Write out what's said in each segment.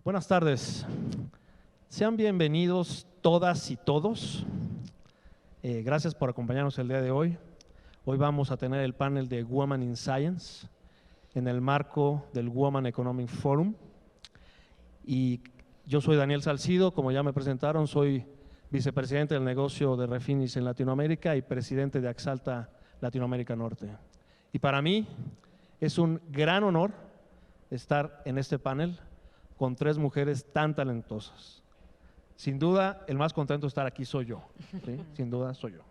Buenas tardes. Sean bienvenidos todas y todos. Gracias por acompañarnos el día de hoy. Hoy vamos a tener el panel de Women in Science en el marco del Women Economic Forum. Y yo soy Daniel Salcido, como ya me presentaron, soy vicepresidente del negocio de Refinish en Latinoamérica y presidente de Axalta Latinoamérica Norte. Y para mí es un gran honor estar en este panel con tres mujeres tan talentosas. Sin duda, el más contento de estar aquí soy yo, ¿sí? Sin duda soy yo.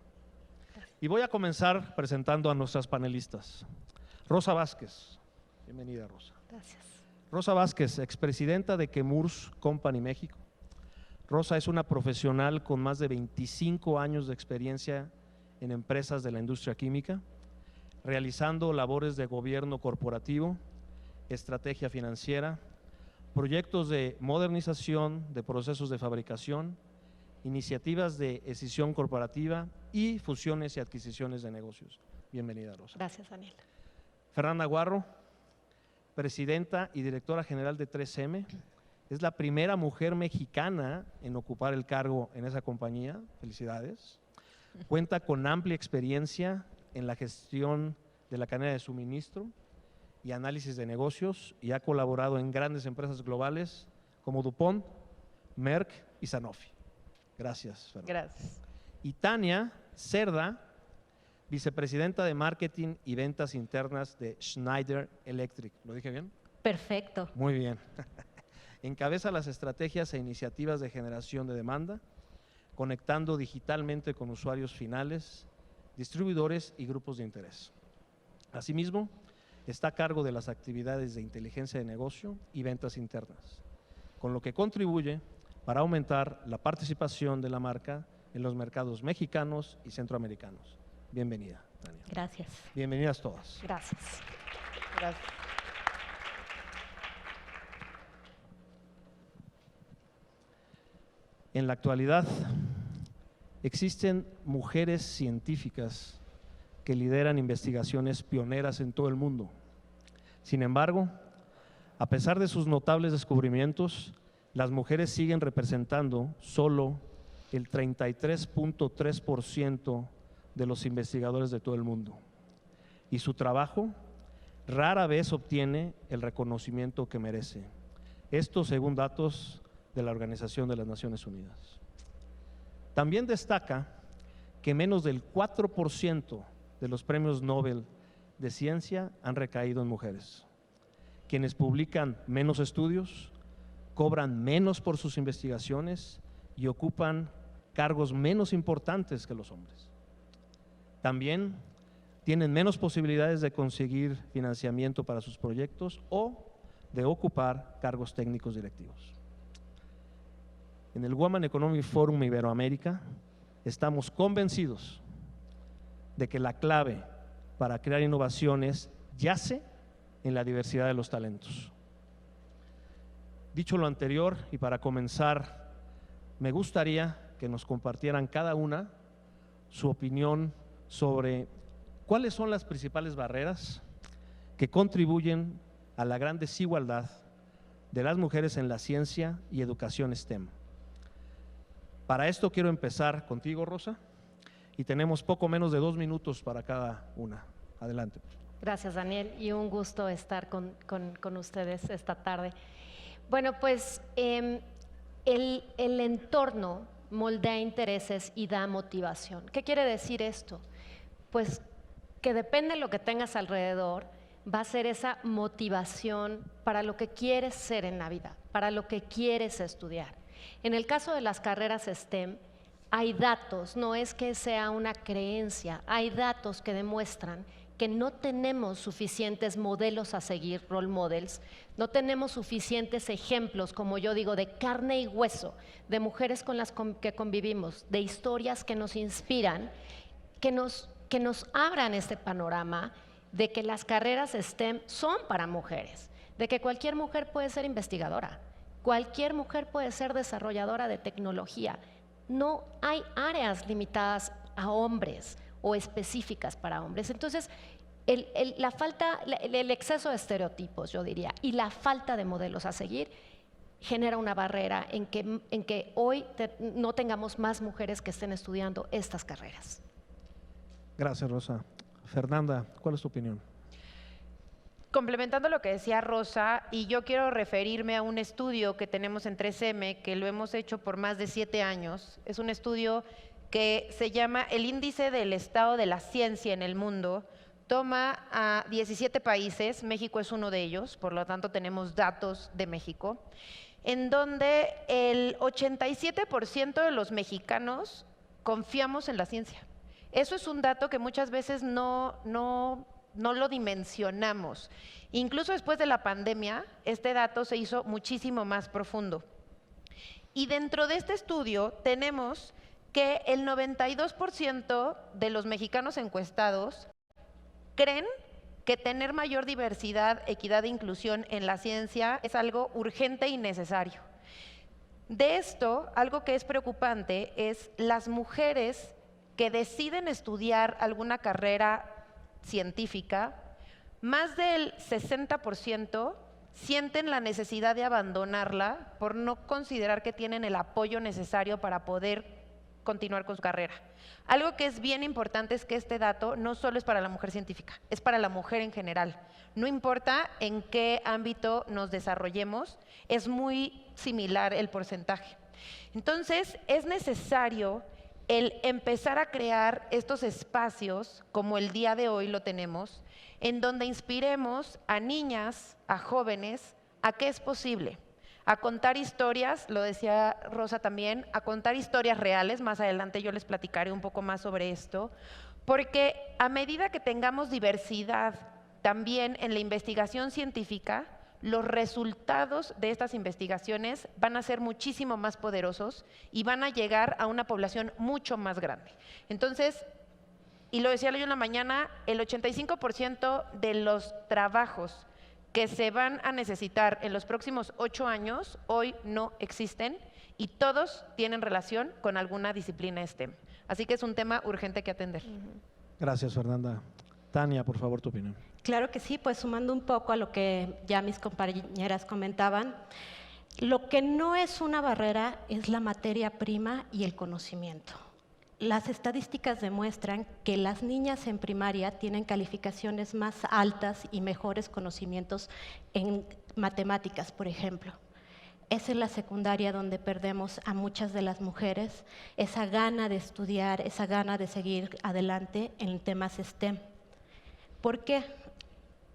Y voy a comenzar presentando a nuestras panelistas. Rosa Vázquez, bienvenida Rosa. Gracias. Rosa Vázquez, expresidenta de Chemours Company México. Rosa es una profesional con más de 25 años de experiencia en empresas de la industria química, realizando labores de gobierno corporativo, estrategia financiera, proyectos de modernización de procesos de fabricación, iniciativas de escisión corporativa y fusiones y adquisiciones de negocios. Bienvenida, Rosa. Gracias, Daniel. Fernanda Guarro, presidenta y directora general de 3M, es la primera mujer mexicana en ocupar el cargo en esa compañía. Felicidades. Cuenta con amplia experiencia en la gestión de la cadena de suministro y análisis de negocios y ha colaborado en grandes empresas globales como DuPont, Merck y Sanofi. Gracias, Fernanda. Gracias. Y Tania Cerda, vicepresidenta de Marketing y Ventas Internas de Schneider Electric. ¿Lo dije bien? Perfecto. Muy bien. Encabeza las estrategias e iniciativas de generación de demanda, conectando digitalmente con usuarios finales, distribuidores y grupos de interés. Asimismo, está a cargo de las actividades de inteligencia de negocio y ventas internas, con lo que contribuye para aumentar la participación de la marca en los mercados mexicanos y centroamericanos. Bienvenida, Tania. Gracias. Bienvenidas todas. Gracias. Gracias. En la actualidad, existen mujeres científicas que lideran investigaciones pioneras en todo el mundo. Sin embargo, a pesar de sus notables descubrimientos, las mujeres siguen representando solo el 33.3% de los investigadores de todo el mundo. Y su trabajo rara vez obtiene el reconocimiento que merece. Esto según datos de la Organización de las Naciones Unidas. También destaca que menos del 4% de los premios Nobel de ciencia han recaído en mujeres, quienes publican menos estudios, cobran menos por sus investigaciones y ocupan cargos menos importantes que los hombres. También tienen menos posibilidades de conseguir financiamiento para sus proyectos o de ocupar cargos técnicos directivos. En el Women Economic Forum Iberoamérica estamos convencidos de que la clave para crear innovaciones yace en la diversidad de los talentos. Dicho lo anterior, y para comenzar, me gustaría que nos compartieran cada una su opinión sobre cuáles son las principales barreras que contribuyen a la gran desigualdad de las mujeres en la ciencia y educación STEM. Para esto quiero empezar contigo, Rosa, y tenemos poco menos de 2 minutos para cada una. Adelante. Gracias, Daniel, y un gusto estar con ustedes esta tarde. Bueno, pues el entorno moldea intereses y da motivación. ¿Qué quiere decir esto? Pues que depende de lo que tengas alrededor, va a ser esa motivación para lo que quieres ser en la vida, para lo que quieres estudiar. En el caso de las carreras STEM, hay datos, no es que sea una creencia, hay datos que demuestran que no tenemos suficientes modelos a seguir, role models, no tenemos suficientes ejemplos, como yo digo, de carne y hueso, de mujeres con las que convivimos, de historias que nos inspiran, que nos abran este panorama de que las carreras STEM son para mujeres, de que cualquier mujer puede ser investigadora, cualquier mujer puede ser desarrolladora de tecnología. No hay áreas limitadas a hombres o específicas para hombres. Entonces, el exceso de estereotipos, yo diría, y la falta de modelos a seguir genera una barrera en que hoy no tengamos más mujeres que estén estudiando estas carreras. Gracias, Rosa. Fernanda, ¿cuál es tu opinión? Complementando lo que decía Rosa, y yo quiero referirme a un estudio que tenemos en 3M, que lo hemos hecho por más de 7 años. Es un estudio que se llama el Índice del Estado de la Ciencia en el Mundo. Toma a 17 países, México es uno de ellos, por lo tanto tenemos datos de México, en donde el 87% de los mexicanos confiamos en la ciencia. Eso es un dato que muchas veces no lo dimensionamos. Incluso después de la pandemia, este dato se hizo muchísimo más profundo. Y dentro de este estudio tenemos que el 92% de los mexicanos encuestados creen que tener mayor diversidad, equidad e inclusión en la ciencia es algo urgente y necesario. De esto, algo que es preocupante es las mujeres que deciden estudiar alguna carrera científica, más del 60% sienten la necesidad de abandonarla por no considerar que tienen el apoyo necesario para poder continuar con su carrera. Algo que es bien importante es que este dato no solo es para la mujer científica, es para la mujer en general. No importa en qué ámbito nos desarrollemos, es muy similar el porcentaje. Entonces, es necesario el empezar a crear estos espacios, como el día de hoy lo tenemos, en donde inspiremos a niñas, a jóvenes, a que es posible, a contar historias, lo decía Rosa también, a contar historias reales. Más adelante yo les platicaré un poco más sobre esto, porque a medida que tengamos diversidad también en la investigación científica, los resultados de estas investigaciones van a ser muchísimo más poderosos y van a llegar a una población mucho más grande. Entonces, y lo decía yo en la mañana, el 85% de los trabajos que se van a necesitar en los próximos 8 años, hoy no existen y todos tienen relación con alguna disciplina STEM. Así que es un tema urgente que atender. Gracias, Fernanda. Tania, por favor, tu opinión. Claro que sí, pues sumando un poco a lo que ya mis compañeras comentaban, lo que no es una barrera es la materia prima y el conocimiento. Las estadísticas demuestran que las niñas en primaria tienen calificaciones más altas y mejores conocimientos en matemáticas, por ejemplo. Es en la secundaria donde perdemos a muchas de las mujeres esa gana de estudiar, esa gana de seguir adelante en temas STEM. ¿Por qué?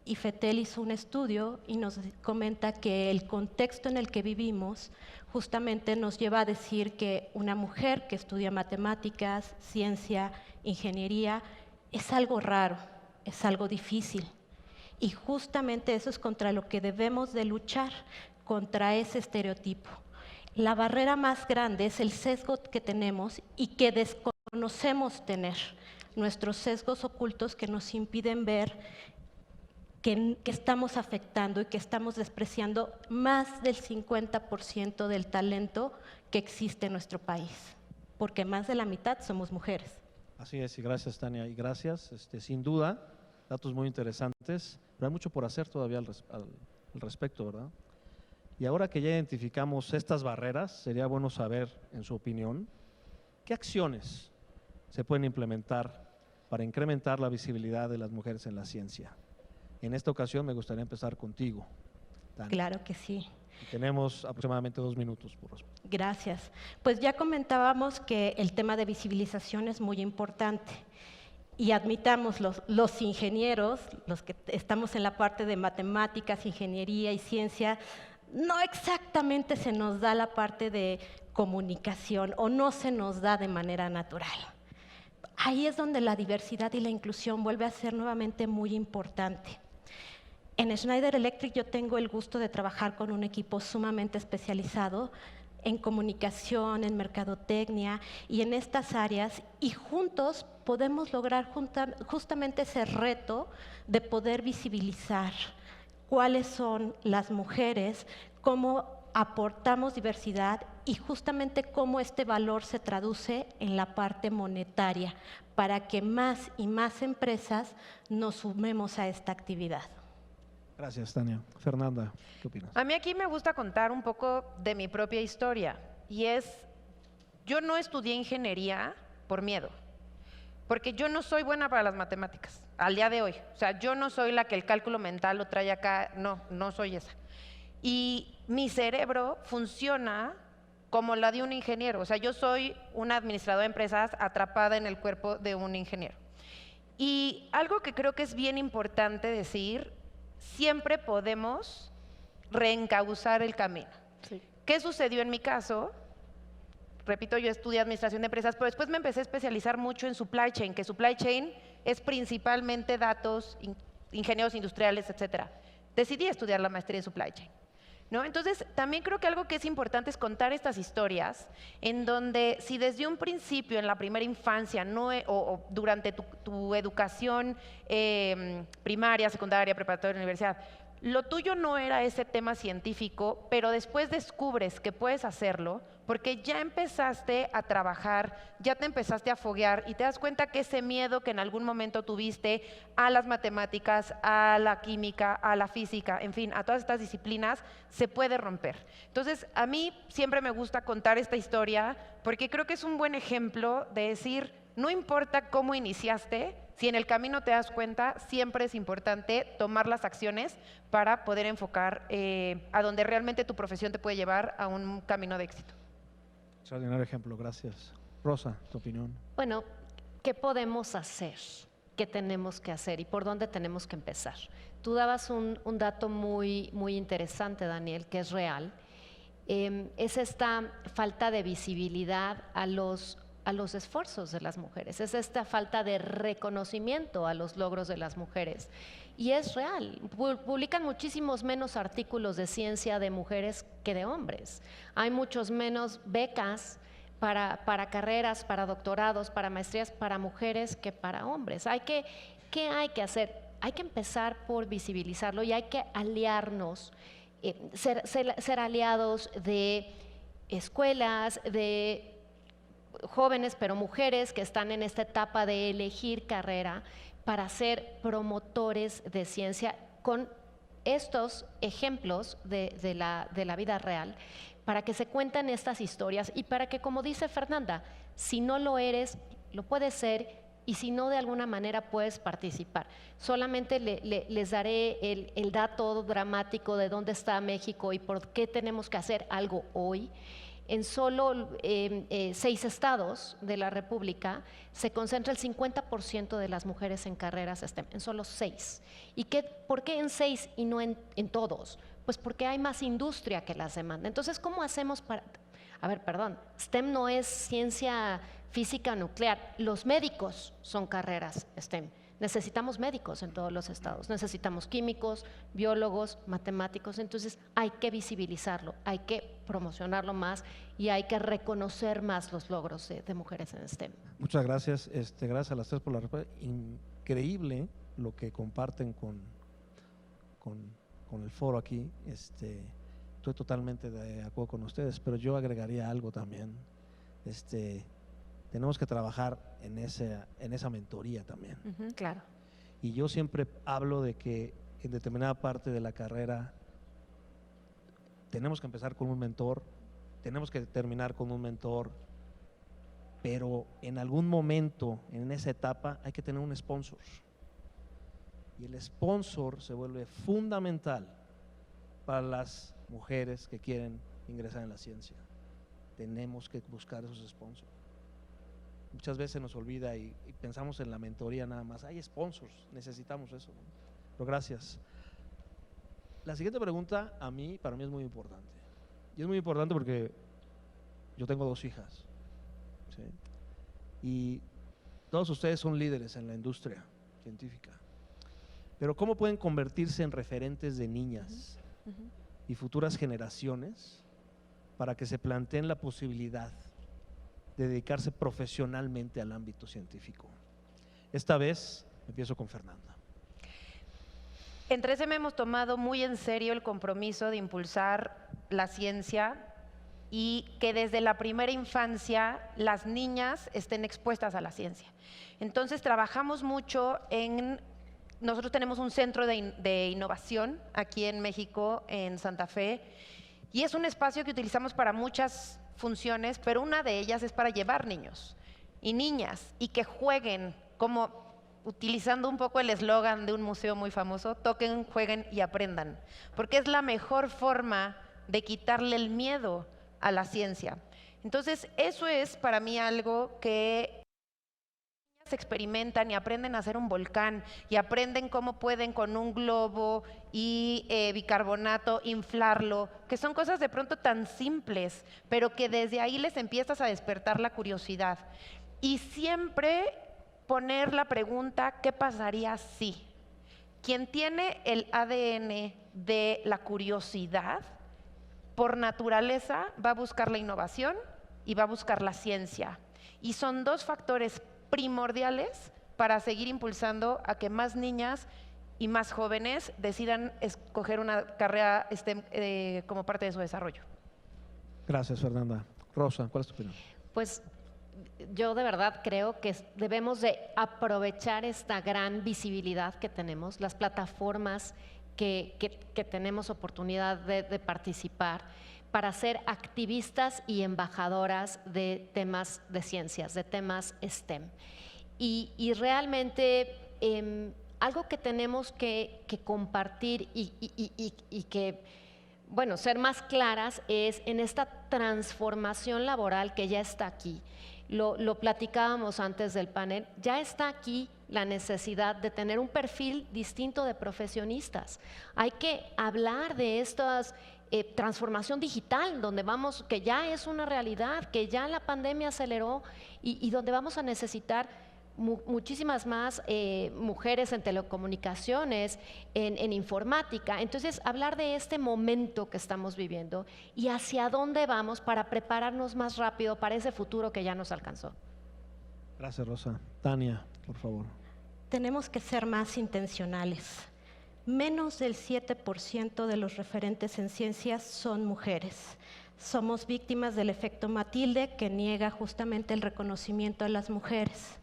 IFETEL hizo un estudio y nos comenta que el contexto en el que vivimos justamente nos lleva a decir que una mujer que estudia matemáticas, ciencia, ingeniería, es algo raro, es algo difícil. Y justamente eso es contra lo que debemos de luchar, contra ese estereotipo. La barrera más grande es el sesgo que tenemos y que desconocemos tener, nuestros sesgos ocultos que nos impiden ver que estamos afectando y que estamos despreciando más del 50% del talento que existe en nuestro país, porque más de la mitad somos mujeres. Así es, y gracias, Tania, y gracias. Sin duda, datos muy interesantes, pero hay mucho por hacer todavía al respecto, ¿verdad? Y ahora que ya identificamos estas barreras, sería bueno saber, en su opinión, ¿qué acciones se pueden implementar para incrementar la visibilidad de las mujeres en la ciencia? En esta ocasión me gustaría empezar contigo, Tania. Claro que sí. Tenemos aproximadamente 2 minutos por responder. Gracias. Pues ya comentábamos que el tema de visibilización es muy importante. Y admitamos, los ingenieros, los que estamos en la parte de matemáticas, ingeniería y ciencia, no exactamente se nos da la parte de comunicación o no se nos da de manera natural. Ahí es donde la diversidad y la inclusión vuelve a ser nuevamente muy importante. En Schneider Electric yo tengo el gusto de trabajar con un equipo sumamente especializado en comunicación, en mercadotecnia y en estas áreas, y juntos podemos lograr justamente ese reto de poder visibilizar cuáles son las mujeres, cómo aportamos diversidad y justamente cómo este valor se traduce en la parte monetaria para que más y más empresas nos sumemos a esta actividad. Gracias, Tania. Fernanda, ¿qué opinas? A mí aquí me gusta contar un poco de mi propia historia y yo no estudié ingeniería por miedo, porque yo no soy buena para las matemáticas al día de hoy. O sea, yo no soy la que el cálculo mental lo trae acá, no soy esa. Y mi cerebro funciona como la de un ingeniero. O sea, yo soy una administradora de empresas atrapada en el cuerpo de un ingeniero. Y algo que creo que es bien importante decir, siempre podemos reencauzar el camino. Sí. ¿Qué sucedió en mi caso? Repito, yo estudié administración de empresas, pero después me empecé a especializar mucho en supply chain, que supply chain es principalmente datos, ingenieros industriales, etcétera. Decidí estudiar la maestría en supply chain, ¿no? Entonces, también creo que algo que es importante es contar estas historias en donde si desde un principio, en la primera infancia, o durante tu educación primaria, secundaria, preparatoria, universidad, lo tuyo no era ese tema científico, pero después descubres que puedes hacerlo porque ya empezaste a trabajar, ya te empezaste a foguear y te das cuenta que ese miedo que en algún momento tuviste a las matemáticas, a la química, a la física, en fin, a todas estas disciplinas, se puede romper. Entonces, a mí siempre me gusta contar esta historia porque creo que es un buen ejemplo de decir, no importa cómo iniciaste, si en el camino te das cuenta, siempre es importante tomar las acciones para poder enfocar a donde realmente tu profesión te puede llevar a un camino de éxito. Extraordinario ejemplo, gracias. Rosa, tu opinión. Bueno, ¿qué podemos hacer? ¿Qué tenemos que hacer y por dónde tenemos que empezar? Tú dabas un dato muy interesante, Daniel, que es real. Es esta falta de visibilidad a los esfuerzos de las mujeres, es esta falta de reconocimiento a los logros de las mujeres. Y es real, publican muchísimos menos artículos de ciencia de mujeres que de hombres. Hay muchos menos becas para carreras, para doctorados, para maestrías, para mujeres que para hombres. ¿Qué hay que hacer? Hay que empezar por visibilizarlo y hay que aliarnos, ser aliados de escuelas, de jóvenes, pero mujeres que están en esta etapa de elegir carrera para ser promotores de ciencia con estos ejemplos de la vida real, para que se cuenten estas historias y para que, como dice Fernanda, si no lo eres, lo puedes ser y si no, de alguna manera puedes participar. Solamente les daré el dato dramático de dónde está México y por qué tenemos que hacer algo hoy. En solo 6 estados de la República se concentra el 50% de las mujeres en carreras STEM, en solo 6. ¿Y por qué en 6 y no en todos? Pues porque hay más industria que las demanda. Entonces, ¿cómo hacemos para...? A ver, perdón, STEM no es ciencia física nuclear, los médicos son carreras STEM. Necesitamos médicos en todos los estados, necesitamos químicos, biólogos, matemáticos, entonces hay que visibilizarlo, hay que promocionarlo más y hay que reconocer más los logros de mujeres en STEM. Muchas gracias, gracias a las tres por la respuesta. Increíble lo que comparten con el foro aquí. Estoy totalmente de acuerdo con ustedes, pero yo agregaría algo también. Tenemos que trabajar en esa mentoría también. Claro. Y yo siempre hablo de que en determinada parte de la carrera tenemos que empezar con un mentor, tenemos que terminar con un mentor, pero en algún momento en esa etapa hay que tener un sponsor. Y el sponsor se vuelve fundamental para las mujeres que quieren ingresar en la ciencia. Tenemos que buscar esos sponsors. Muchas veces nos olvida y pensamos en la mentoría nada más. Hay sponsors, necesitamos eso, ¿no? Pero gracias. La siguiente pregunta para mí es muy importante. Y es muy importante porque yo tengo 2 hijas, ¿sí? Y todos ustedes son líderes en la industria científica. Pero ¿cómo pueden convertirse en referentes de niñas y futuras generaciones para que se planteen la posibilidad de dedicarse profesionalmente al ámbito científico? Esta vez empiezo con Fernanda. En 3M hemos tomado muy en serio el compromiso de impulsar la ciencia y que desde la primera infancia las niñas estén expuestas a la ciencia. Entonces trabajamos mucho en nosotros tenemos un centro de innovación aquí en México, en Santa Fe, y es un espacio que utilizamos para muchas funciones, pero una de ellas es para llevar niños y niñas y que jueguen, como utilizando un poco el eslogan de un museo muy famoso, toquen, jueguen y aprendan, porque es la mejor forma de quitarle el miedo a la ciencia. Entonces, eso es para mí algo que se experimentan y aprenden a hacer un volcán y aprenden cómo pueden con un globo y bicarbonato inflarlo, que son cosas de pronto tan simples, pero que desde ahí les empiezas a despertar la curiosidad. Y siempre poner la pregunta, ¿qué pasaría si? Quien tiene el ADN de la curiosidad, por naturaleza va a buscar la innovación y va a buscar la ciencia. Y son dos factores primordiales para seguir impulsando a que más niñas y más jóvenes decidan escoger una carrera STEM como parte de su desarrollo. Gracias, Fernanda. Rosa, ¿cuál es tu opinión? Pues yo de verdad creo que debemos de aprovechar esta gran visibilidad que tenemos, las plataformas que tenemos oportunidad de participar, para ser activistas y embajadoras de temas de ciencias, de temas STEM. Y realmente algo que tenemos que compartir y que, bueno, ser más claras es en esta transformación laboral que ya está aquí. Lo platicábamos antes del panel, ya está aquí la necesidad de tener un perfil distinto de profesionistas. Hay que hablar de estas transformación digital, donde vamos, que ya es una realidad, que ya la pandemia aceleró y donde vamos a necesitar muchísimas más mujeres en telecomunicaciones, en informática. Entonces, hablar de este momento que estamos viviendo y hacia dónde vamos para prepararnos más rápido para ese futuro que ya nos alcanzó. Gracias, Rosa. Tania, por favor. Tenemos que ser más intencionales. Menos del 7% de los referentes en ciencias son mujeres. Somos víctimas del efecto Matilde, que niega justamente el reconocimiento a las mujeres.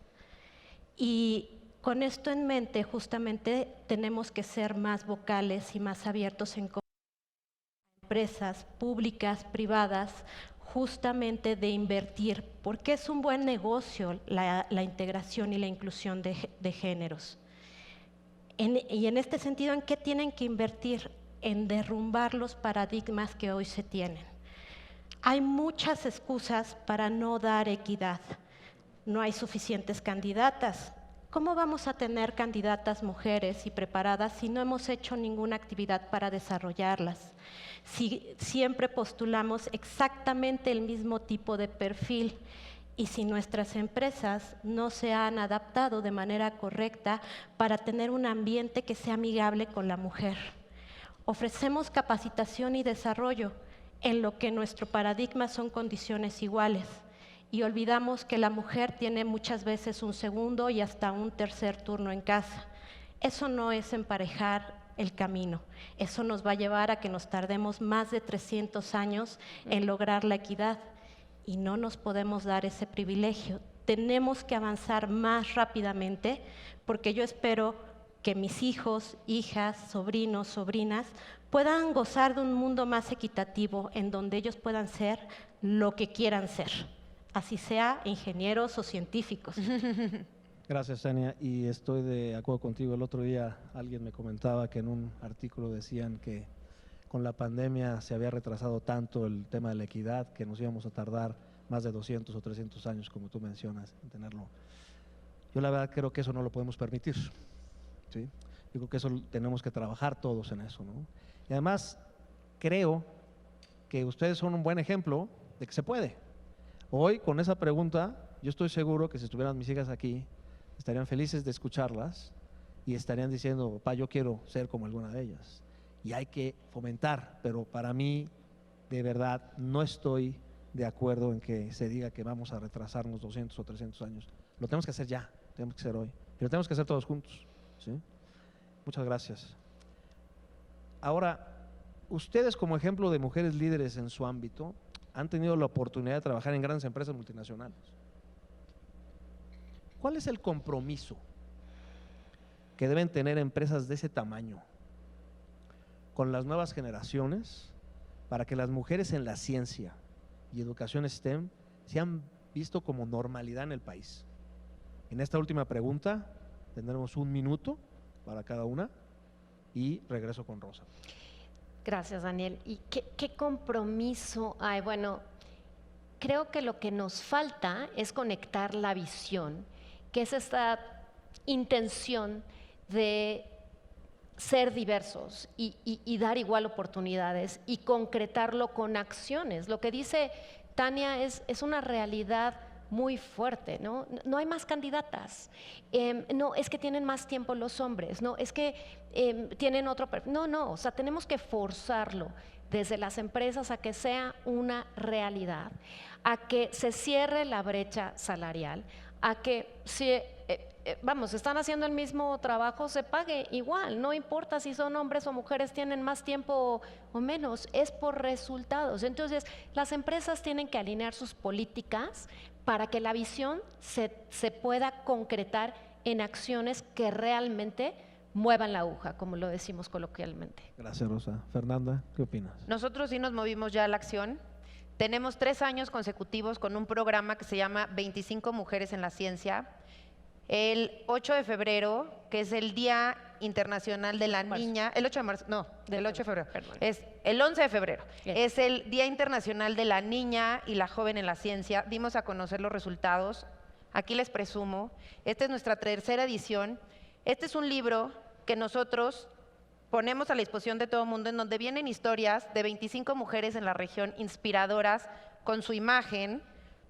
Y con esto en mente, justamente tenemos que ser más vocales y más abiertos en empresas públicas, privadas, justamente de invertir, porque es un buen negocio la integración y la inclusión de géneros. Y en este sentido, ¿en qué tienen que invertir? En derrumbar los paradigmas que hoy se tienen. Hay muchas excusas para no dar equidad. No hay suficientes candidatas. ¿Cómo vamos a tener candidatas mujeres y preparadas si no hemos hecho ninguna actividad para desarrollarlas? Si siempre postulamos exactamente el mismo tipo de perfil y si nuestras empresas no se han adaptado de manera correcta para tener un ambiente que sea amigable con la mujer. Ofrecemos capacitación y desarrollo en lo que nuestro paradigma son condiciones iguales y olvidamos que la mujer tiene muchas veces un segundo y hasta un tercer turno en casa. Eso no es emparejar el camino. Eso nos va a llevar a que nos tardemos más de 300 años en lograr la equidad. Y no nos podemos dar ese privilegio. Tenemos que avanzar más rápidamente porque yo espero que mis hijos, hijas, sobrinos, sobrinas puedan gozar de un mundo más equitativo en donde ellos puedan ser lo que quieran ser, así sea ingenieros o científicos. Gracias, Tania, y estoy de acuerdo contigo. El otro día alguien me comentaba que en un artículo decían que con la pandemia se había retrasado tanto el tema de la equidad que nos íbamos a tardar más de 200 o 300 años, como tú mencionas, en tenerlo. Yo la verdad creo que eso no lo podemos permitir, ¿sí? Yo creo que eso tenemos que trabajar todos en eso, ¿no? Y además creo que ustedes son un buen ejemplo de que se puede. Hoy con esa pregunta, yo estoy seguro que si estuvieran mis hijas aquí, estarían felices de escucharlas y estarían diciendo, papá, yo quiero ser como alguna de ellas. Y hay que fomentar, pero para mí, de verdad, no estoy de acuerdo en que se diga que vamos a retrasarnos 200 o 300 años. Lo tenemos que hacer ya, tenemos que hacer hoy. Y lo tenemos que hacer todos juntos, ¿sí? Muchas gracias. Ahora, ustedes como ejemplo de mujeres líderes en su ámbito, han tenido la oportunidad de trabajar en grandes empresas multinacionales. ¿Cuál es el compromiso que deben tener empresas de ese tamaño, con las nuevas generaciones, para que las mujeres en la ciencia y educación STEM sean visto como normalidad en el país. En esta última pregunta tendremos 1 minuto para cada una y regreso con Rosa. Gracias, Daniel. ¿Y qué compromiso hay? Bueno, creo que lo que nos falta es conectar la visión, que es esta intención de ser diversos y dar igual oportunidades y concretarlo con acciones. Lo que dice Tania es una realidad muy fuerte, ¿no? No hay más candidatas, no es que tienen más tiempo los hombres, no es que tienen otro perfil, no, o sea, tenemos que forzarlo desde las empresas a que sea una realidad, a que se cierre la brecha salarial, a que si están haciendo el mismo trabajo, se pague igual, no importa si son hombres o mujeres, tienen más tiempo o menos, es por resultados. Entonces, las empresas tienen que alinear sus políticas para que la visión se pueda concretar en acciones que realmente muevan la aguja, como lo decimos coloquialmente. Gracias, Rosa. Fernanda, ¿qué opinas? Nosotros sí nos movimos ya a la acción. Tenemos 3 años consecutivos con un programa que se llama 25 Mujeres en la Ciencia. El 8 de febrero, que es el Día Internacional de la Niña, el 8 de marzo, no, del 8 de febrero, es el 11 de febrero, es el Día Internacional de la Niña y la Joven en la Ciencia. Dimos a conocer los resultados, aquí les presumo, esta es nuestra 3ª edición. Este es un libro que nosotros ponemos a la disposición de todo el mundo, en donde vienen historias de 25 mujeres en la región inspiradoras con su imagen,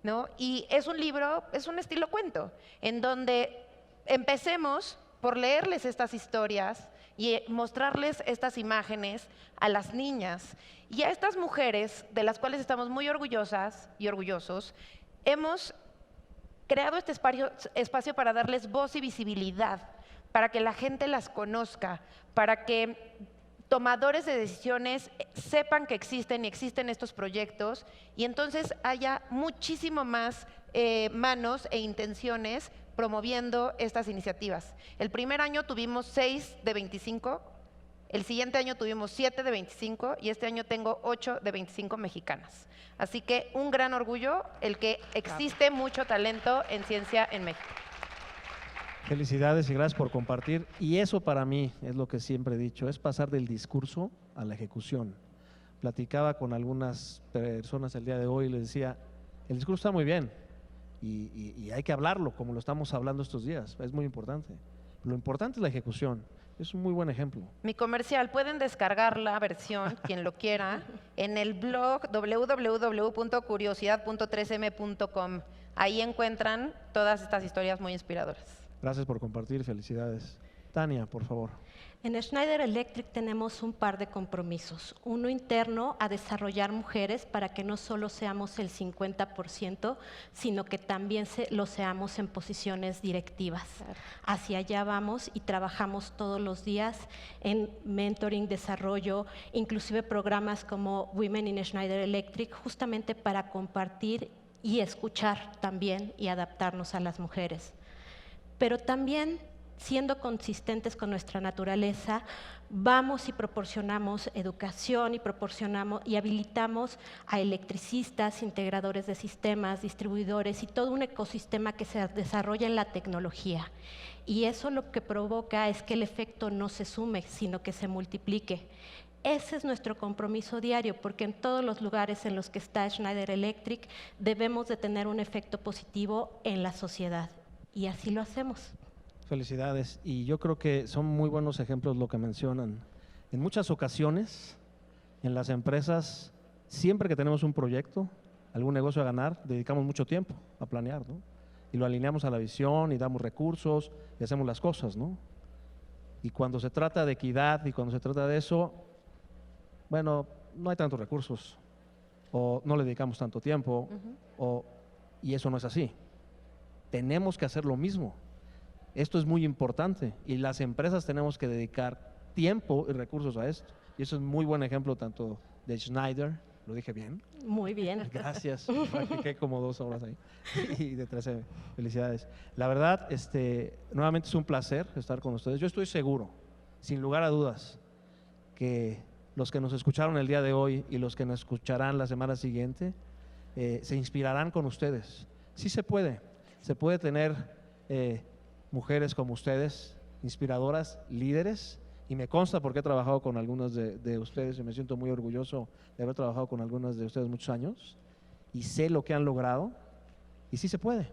¿no? Y es un libro, es un estilo cuento, en donde empecemos por leerles estas historias y mostrarles estas imágenes a las niñas y a estas mujeres, de las cuales estamos muy orgullosas y orgullosos. Hemos creado este espacio para darles voz y visibilidad, para que la gente las conozca, para que tomadores de decisiones sepan que existen y existen estos proyectos, y entonces haya muchísimo más manos e intenciones promoviendo estas iniciativas. El primer año tuvimos 6 de 25, el siguiente año tuvimos 7 de 25 y este año tengo 8 de 25 mexicanas. Así que un gran orgullo el que existe mucho talento en ciencia en México. Felicidades y gracias por compartir. Y eso para mí es lo que siempre he dicho, es pasar del discurso a la ejecución. Platicaba con algunas personas el día de hoy y les decía, el discurso está muy bien y hay que hablarlo como lo estamos hablando estos días, es muy importante. Lo importante es la ejecución, es un muy buen ejemplo. Mi comercial, pueden descargar la versión, quien lo quiera, en el blog www.curiosidad.3m.com. Ahí encuentran todas estas historias muy inspiradoras. Gracias por compartir, felicidades. Tania, por favor. En Schneider Electric tenemos un par de compromisos. Uno interno a desarrollar mujeres para que no solo seamos el 50%, sino que también lo seamos en posiciones directivas. Claro. Hacia allá vamos y trabajamos todos los días en mentoring, desarrollo, inclusive programas como Women in Schneider Electric, justamente para compartir y escuchar también y adaptarnos a las mujeres. Pero también, siendo consistentes con nuestra naturaleza, vamos y proporcionamos educación y proporcionamos y habilitamos a electricistas, integradores de sistemas, distribuidores y todo un ecosistema que se desarrolla en la tecnología. Y eso lo que provoca es que el efecto no se sume, sino que se multiplique. Ese es nuestro compromiso diario, porque en todos los lugares en los que está Schneider Electric debemos de tener un efecto positivo en la sociedad. Y así lo hacemos. Felicidades. Y yo creo que son muy buenos ejemplos lo que mencionan. En muchas ocasiones, en las empresas, siempre que tenemos un proyecto, algún negocio a ganar, dedicamos mucho tiempo a planear, ¿no? Y lo alineamos a la visión y damos recursos y hacemos las cosas, ¿no? Y cuando se trata de equidad y cuando se trata de eso, bueno, no hay tantos recursos o no le dedicamos tanto tiempo y eso no es así. Tenemos que hacer lo mismo. Esto es muy importante y las empresas tenemos que dedicar tiempo y recursos a esto. Y eso es muy buen ejemplo tanto de Schneider ¿Lo dije bien? Muy bien. Gracias. Practiqué como 2 horas ahí. Y de 13. Felicidades. La verdad, nuevamente es un placer estar con ustedes. Yo estoy seguro, sin lugar a dudas, que los que nos escucharon el día de hoy y los que nos escucharán la semana siguiente se inspirarán con ustedes. Sí se puede tener mujeres como ustedes, inspiradoras, líderes, y me consta porque he trabajado con algunas de ustedes y me siento muy orgulloso de haber trabajado con algunas de ustedes muchos años y sé lo que han logrado y sí se puede.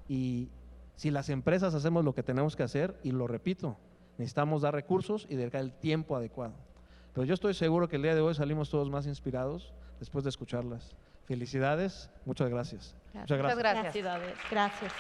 Y si las empresas hacemos lo que tenemos que hacer, y lo repito, necesitamos dar recursos y dedicar el tiempo adecuado. Pero yo estoy seguro que el día de hoy salimos todos más inspirados después de escucharlas. Felicidades, muchas gracias. Muchas gracias. Felicidades. Gracias.